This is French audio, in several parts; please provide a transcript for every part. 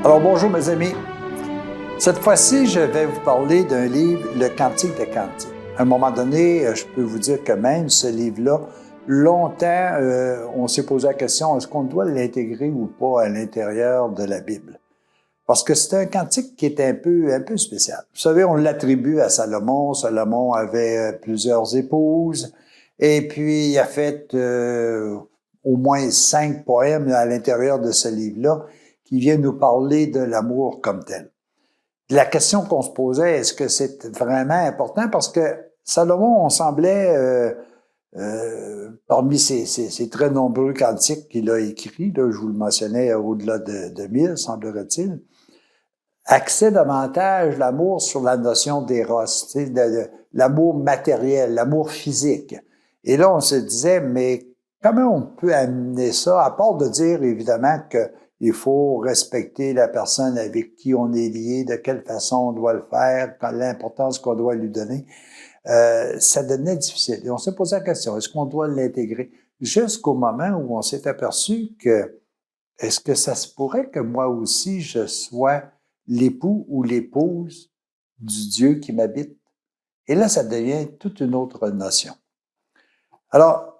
Alors bonjour mes amis. Cette fois-ci, je vais vous parler d'un livre, Le Cantique des Cantiques. À un moment donné, je peux vous dire que même ce livre-là, longtemps, on s'est posé la question, est-ce qu'on doit l'intégrer ou pas à l'intérieur de la Bible? Parce que c'est un cantique qui est un peu spécial. Vous savez, on l'attribue à Salomon. Salomon avait plusieurs épouses. Et puis, il a fait au moins 5 poèmes à l'intérieur de ce livre-là qui viennent nous parler de l'amour comme tel. La question qu'on se posait, est-ce que c'est vraiment important? Parce que Salomon, on semblait, parmi ces très nombreux cantiques qu'il a écrits, là, je vous le mentionnais, au-delà de 1000, semblerait-il, axait davantage l'amour sur la notion d'éros, l'amour matériel, l'amour physique. Et là, on se disait, mais comment on peut amener ça, à part de dire, évidemment, qu'il faut respecter la personne avec qui on est lié, de quelle façon on doit le faire, l'importance qu'on doit lui donner, ça devenait difficile. Et on s'est posé la question, est-ce qu'on doit l'intégrer? Jusqu'au moment où on s'est aperçu que, est-ce que ça se pourrait que moi aussi, je sois l'époux ou l'épouse du Dieu qui m'habite? Et là, ça devient toute une autre notion. Alors,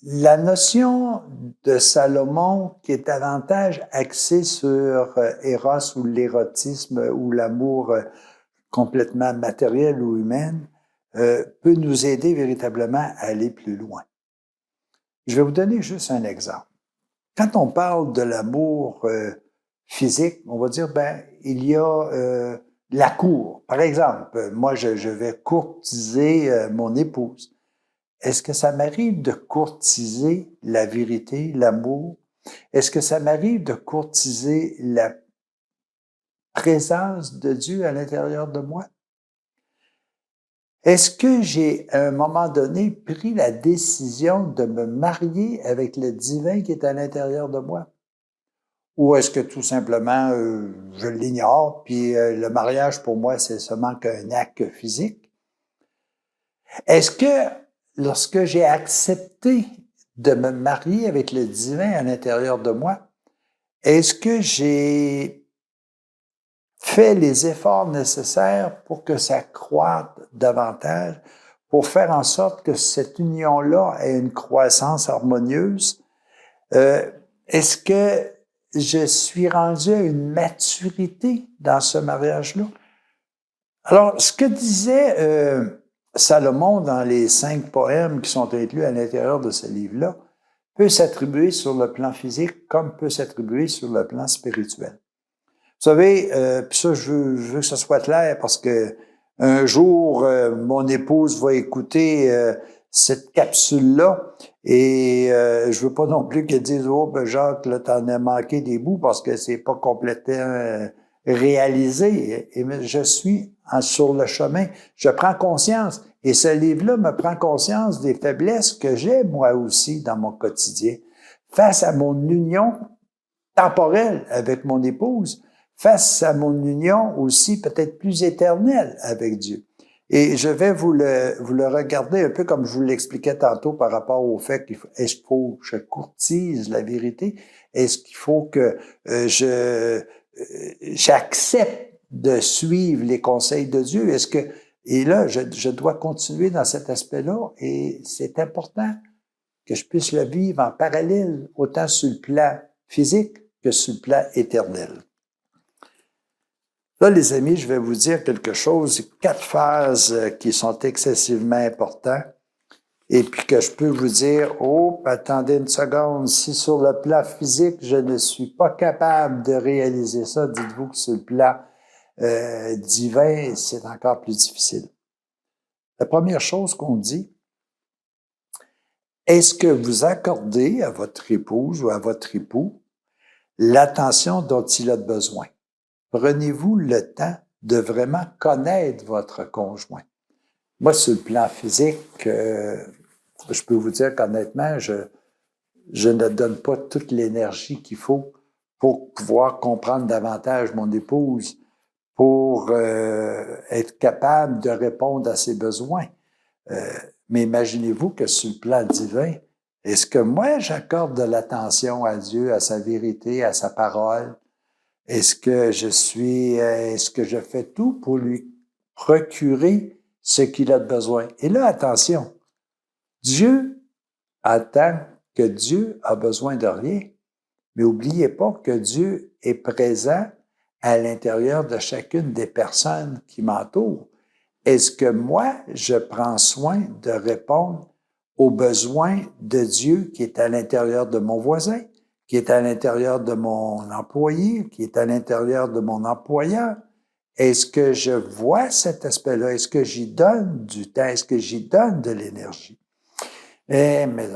la notion de Salomon qui est davantage axée sur Eros ou l'érotisme ou l'amour complètement matériel ou humain peut nous aider véritablement à aller plus loin. Je vais vous donner juste un exemple. Quand on parle de l'amour physique, on va dire, il y a la cour. Par exemple, moi, je vais courtiser mon épouse. Est-ce que ça m'arrive de courtiser la vérité, l'amour? Est-ce que ça m'arrive de courtiser la présence de Dieu à l'intérieur de moi? Est-ce que j'ai, à un moment donné, pris la décision de me marier avec le divin qui est à l'intérieur de moi? Ou est-ce que tout simplement, je l'ignore, puis le mariage, pour moi, c'est seulement qu'un acte physique? Est-ce que, lorsque j'ai accepté de me marier avec le divin à l'intérieur de moi, est-ce que j'ai fait les efforts nécessaires pour que ça croître davantage, pour faire en sorte que cette union-là ait une croissance harmonieuse? Est-ce que je suis rendu à une maturité dans ce mariage-là? Alors, ce que disait Salomon dans les 5 poèmes qui sont inclus à l'intérieur de ce livre-là peut s'attribuer sur le plan physique comme peut s'attribuer sur le plan spirituel. Vous savez, puis ça, je veux que ça soit clair parce que un jour, mon épouse va écouter cette capsule-là et je veux pas non plus qu'elle dise « Oh, Jacques, là, t'en as manqué des bouts parce que c'est pas complètement réalisé. » Et je suis sur le chemin. Je prends conscience. Et ce livre-là me prend conscience des faiblesses que j'ai, moi aussi, dans mon quotidien. Face à mon union temporelle avec mon épouse, face à mon union aussi peut-être plus éternelle avec Dieu. Et je vais vous le regarder un peu comme je vous l'expliquais tantôt par rapport au fait est-ce qu'il faut que je courtise la vérité? Est-ce qu'il faut que j'accepte de suivre les conseils de Dieu? Et là, je dois continuer dans cet aspect-là et c'est important que je puisse le vivre en parallèle, autant sur le plan physique que sur le plan éternel. Là, les amis, je vais vous dire quelque chose, 4 phases qui sont excessivement importantes et puis que je peux vous dire, oh, attendez une seconde, si sur le plan physique, je ne suis pas capable de réaliser ça, dites-vous que sur le plan divin, c'est encore plus difficile. La première chose qu'on dit, est-ce que vous accordez à votre épouse ou à votre époux l'attention dont il a besoin? Prenez-vous le temps de vraiment connaître votre conjoint. Moi, sur le plan physique, je peux vous dire qu'honnêtement, je ne donne pas toute l'énergie qu'il faut pour pouvoir comprendre davantage mon épouse, pour être capable de répondre à ses besoins. Mais imaginez-vous que sur le plan divin, est-ce que moi, j'accorde de l'attention à Dieu, à sa vérité, à sa parole? Est-ce que je fais tout pour lui procurer ce qu'il a besoin? Et là, attention, Dieu attend que Dieu a besoin de rien. Mais n'oubliez pas que Dieu est présent à l'intérieur de chacune des personnes qui m'entourent. Est-ce que moi, je prends soin de répondre aux besoins de Dieu qui est à l'intérieur de mon voisin, qui est à l'intérieur de mon employé, qui est à l'intérieur de mon employeur? Est-ce que je vois cet aspect-là? Est-ce que j'y donne du temps? Est-ce que j'y donne de l'énergie? Mais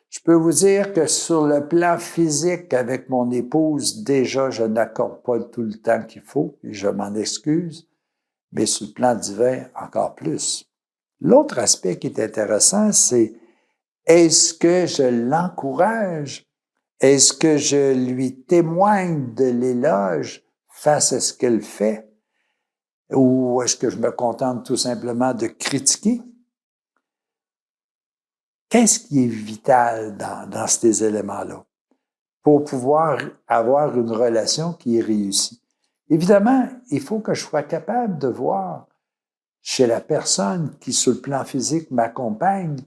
je peux vous dire que sur le plan physique, avec mon épouse, déjà, je n'accorde pas tout le temps qu'il faut, et je m'en excuse, mais sur le plan divin, encore plus. L'autre aspect qui est intéressant, c'est est-ce que je l'encourage? Est-ce que je lui témoigne de l'éloge face à ce qu'elle fait? Ou est-ce que je me contente tout simplement de critiquer? Qu'est-ce qui est vital dans ces éléments-là pour pouvoir avoir une relation qui est réussie? Évidemment, il faut que je sois capable de voir chez la personne qui, sur le plan physique, m'accompagne,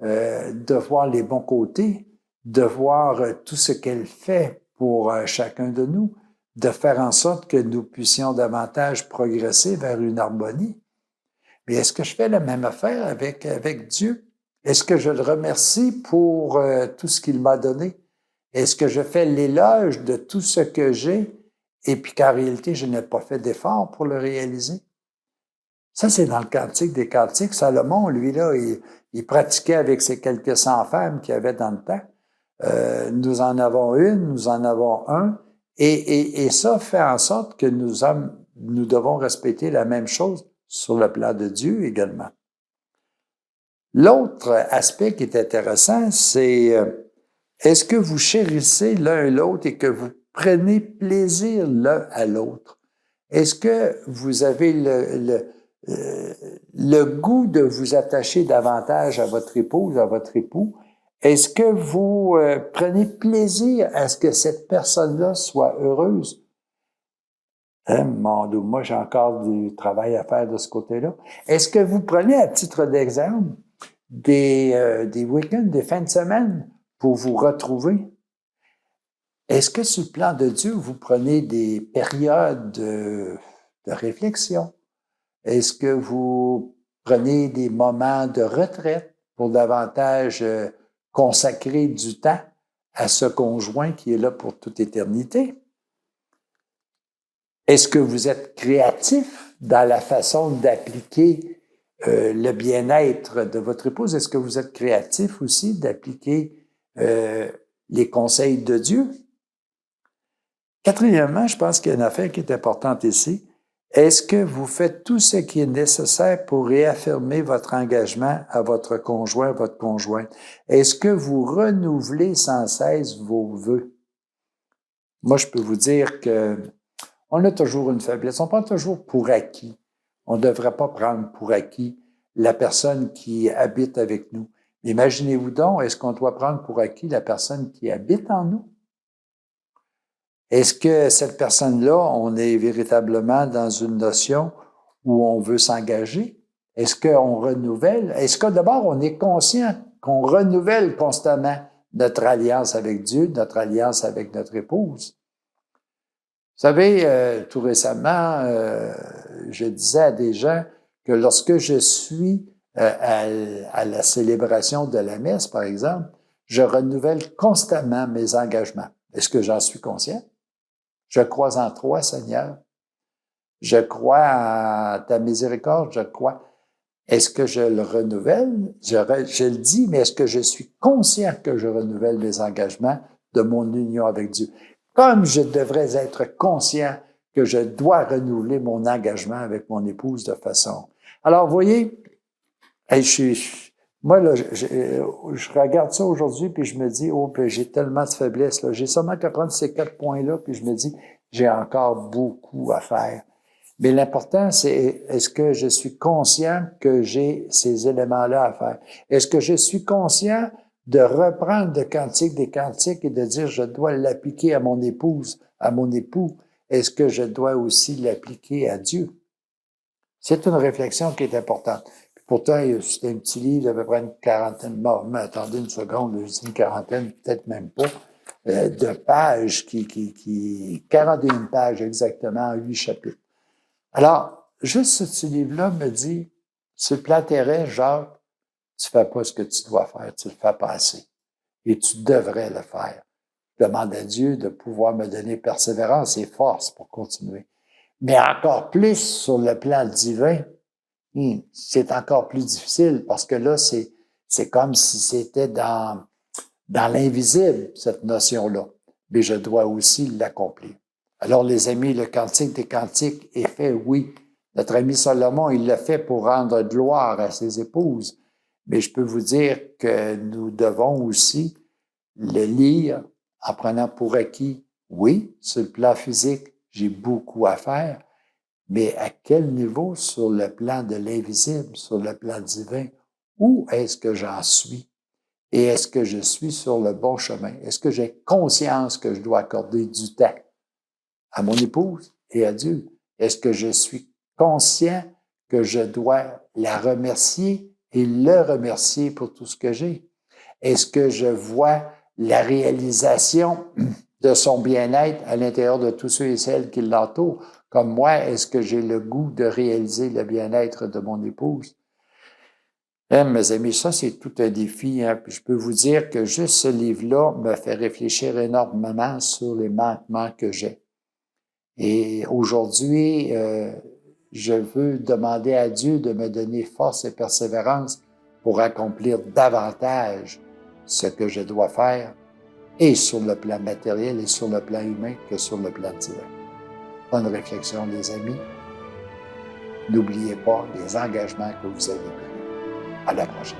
de voir les bons côtés, de voir tout ce qu'elle fait pour chacun de nous, de faire en sorte que nous puissions davantage progresser vers une harmonie. Mais est-ce que je fais la même affaire avec Dieu? Est-ce que je le remercie pour tout ce qu'il m'a donné? Est-ce que je fais l'éloge de tout ce que j'ai et puis qu'en réalité, je n'ai pas fait d'effort pour le réaliser? Ça, c'est dans le Cantique des Cantiques. Salomon, lui, là, il pratiquait avec ses quelques 100 femmes qu'il y avait dans le temps. Nous en avons une, nous en avons un. Et ça fait en sorte que nous devons respecter la même chose sur le plan de Dieu également. L'autre aspect qui est intéressant, c'est est-ce que vous chérissez l'un et l'autre et que vous prenez plaisir l'un à l'autre? Est-ce que vous avez le goût de vous attacher davantage à votre épouse, à votre époux? Est-ce que vous prenez plaisir à ce que cette personne-là soit heureuse? Moi, j'ai encore du travail à faire de ce côté-là. Est-ce que vous prenez, à titre d'exemple, des week-ends, des fins de semaine pour vous retrouver? Est-ce que sur le plan de Dieu, vous prenez des périodes de réflexion? Est-ce que vous prenez des moments de retraite pour davantage consacrer du temps à ce conjoint qui est là pour toute éternité? Est-ce que vous êtes créatif dans la façon d'appliquer le bien-être de votre épouse? Est-ce que vous êtes créatif aussi d'appliquer les conseils de Dieu? Quatrièmement, je pense qu'il y a une affaire qui est importante ici. Est-ce que vous faites tout ce qui est nécessaire pour réaffirmer votre engagement à votre conjoint, votre conjointe? Est-ce que vous renouvelez sans cesse vos vœux? Moi, je peux vous dire que on a toujours une faiblesse. On prend toujours pour acquis. On ne devrait pas prendre pour acquis la personne qui habite avec nous. Imaginez-vous donc, est-ce qu'on doit prendre pour acquis la personne qui habite en nous? Est-ce que cette personne-là, on est véritablement dans une notion où on veut s'engager? Est-ce qu'on renouvelle? Est-ce que d'abord, on est conscient qu'on renouvelle constamment notre alliance avec Dieu, notre alliance avec notre épouse? Vous savez, tout récemment, je disais à des gens que lorsque je suis à la célébration de la messe, par exemple, je renouvelle constamment mes engagements. Est-ce que j'en suis conscient? Je crois en toi, Seigneur. Je crois en ta miséricorde, je crois. Est-ce que je le renouvelle? Je le dis, mais est-ce que je suis conscient que je renouvelle mes engagements de mon union avec Dieu? Comme je devrais être conscient que je dois renouveler mon engagement avec mon épouse de façon. Alors, vous voyez, moi, là, je regarde ça aujourd'hui, puis je me dis, oh, puis j'ai tellement de faiblesses, là. J'ai seulement qu'à prendre ces 4 points-là, puis je me dis, j'ai encore beaucoup à faire. Mais l'important, c'est est-ce que je suis conscient que j'ai ces éléments-là à faire? Est-ce que je suis conscient de reprendre le Cantique des Cantiques et de dire je dois l'appliquer à mon épouse, à mon époux? est-ce que je dois aussi l'appliquer à Dieu? C'est une réflexion qui est importante. Puis pourtant, c'est un petit livre d'à peu près une quarantaine, bon, mais attendez une seconde, je dis une quarantaine, peut-être même pas, de pages, 41 pages exactement, en 8 chapitres. Alors, juste ce petit livre-là me dit, sur le plan terrestre, Jacques, tu fais pas ce que tu dois faire, tu le fais pas assez. Et tu devrais le faire. Je demande à Dieu de pouvoir me donner persévérance et force pour continuer. Mais encore plus sur le plan divin, c'est encore plus difficile parce que là, c'est comme si c'était dans l'invisible, cette notion-là. Mais je dois aussi l'accomplir. Alors, les amis, le Cantique des Cantiques est fait, oui. Notre ami Salomon, il l'a fait pour rendre gloire à ses épouses. Mais je peux vous dire que nous devons aussi le lire en prenant pour acquis, oui, sur le plan physique, j'ai beaucoup à faire, mais à quel niveau sur le plan de l'invisible, sur le plan divin, où est-ce que j'en suis? Et est-ce que je suis sur le bon chemin? Est-ce que j'ai conscience que je dois accorder du temps à mon épouse et à Dieu? Est-ce que je suis conscient que je dois la remercier et le remercier pour tout ce que j'ai? Est-ce que je vois la réalisation de son bien-être à l'intérieur de tous ceux et celles qui l'entourent? Comme moi, est-ce que j'ai le goût de réaliser le bien-être de mon épouse? Mes amis, ça, c'est tout un défi. Hein? Puis je peux vous dire que juste ce livre-là me fait réfléchir énormément sur les manquements que j'ai. Et aujourd'hui, je veux demander à Dieu de me donner force et persévérance pour accomplir davantage ce que je dois faire, et sur le plan matériel et sur le plan humain que sur le plan divin. Bonne réflexion, les amis. N'oubliez pas les engagements que vous avez pris. À la prochaine.